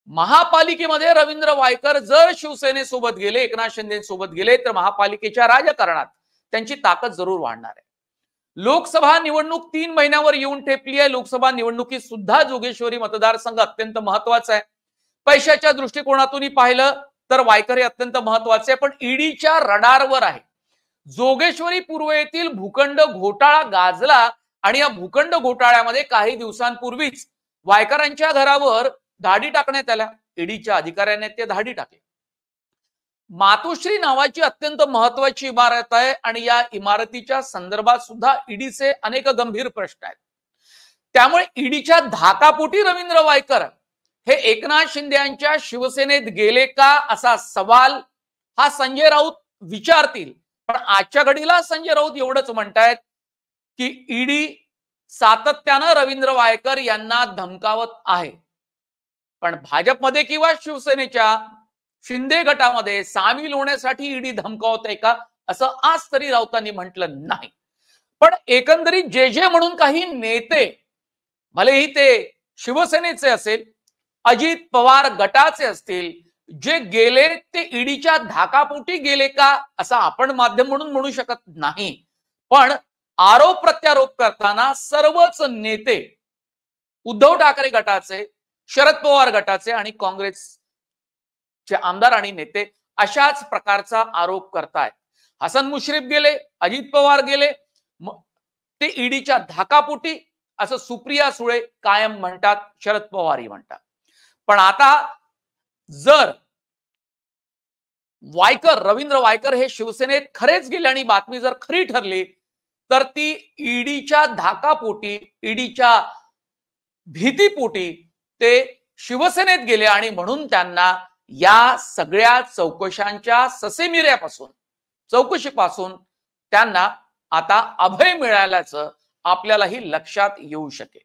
महापालिकेमध्ये रवींद्र वायकर जर शिवसेनेसोबत गेले, एकनाथ शिंदेसोबत गेले, तर महापालिकेच्या राजकारणात त्यांची ताकद जरूर वाढणार आहे. लोकसभा निवडणूक 3 महिन्यावर येऊन ठेपली आहे. लोकसभा निवडणुकीत सुद्धा जोगेश्वरी मतदारसंघ अत्यंत महत्वाचा आहे. पैशाच्या दृष्टिकोनातूनही पाहिलं तर वायकर हे अत्यंत महत्वाचे आहे, पण ईडीच्या रडारवर आहे. जोगेश्वरी पूर्व येथील भूखंड घोटाळा गाजला आणि या भूखंड घोटाळ्यामध्ये काही दिवसांपूर्वीच वायकरांच्या घरावर धाडी टाकण्यात आल्या. ईडीच्या अधिकाऱ्यांनी ते धाडी टाकले. मातोश्री नावाची अत्यंत महत्वाची इमारत आहे आणि या इमारतीच्या संदर्भात सुद्धा ईडीचे अनेक गंभीर प्रश्न आहेत. त्यामुळे ईडीच्या धाकापोटी रवींद्र वायकर हे एकनाथ शिंदे यांच्या शिवसेनेत गेले का असा सवाल हा संजय राऊत विचारतील. पण आजच्या घडीला संजय राऊत एवढंच म्हणतायत की ईडी सातत्यानं रवींद्र वायकर यांना धमकावत आहे. पण भाजपमध्ये किंवा शिवसेनेच्या शिंदे गटामध्ये सामील होण्यासाठी ईडी धमकावत आहे का असं आज तरी राऊतांनी म्हटलं नाही. पण एकंदरीत जे म्हणून काही नेते, भलेही ते शिवसेनेचे असेल, अजित पवार गटाचे असतील, जे गेले ते ईडीच्या धाकापोटी गेले का असं आपण माध्यम म्हणून म्हणू शकत नाही. पण आरोप प्रत्यारोप करताना सर्वच नेते, उद्धव ठाकरे गटाचे, शरद पवार गटाचे आणि काँग्रेसचे आमदार आणि नेते अशाच प्रकारचा आरोप करतायत. हसन मुश्रीफ गेले, अजित पवार गेले, ते ईडीच्या धाकापोटी असं सुप्रिया सुळे कायम म्हणतात, शरद पवारही म्हणतात. पण आता जर रवींद्र वायकर हे शिवसेनेत खरेच गेले आणि बातमी जर खरी ठरली तर ती ईडीच्या धाकापोटी, ईडीच्या भीतीपोटी ते शिवसेनेत गेले आणि म्हणून त्यांना या सगळ्या चौकशांच्या ससेमिऱ्यापासून, चौकशीपासून त्यांना आता अभय मिळाल्याचं आपल्यालाही लक्षात येऊ शकेल.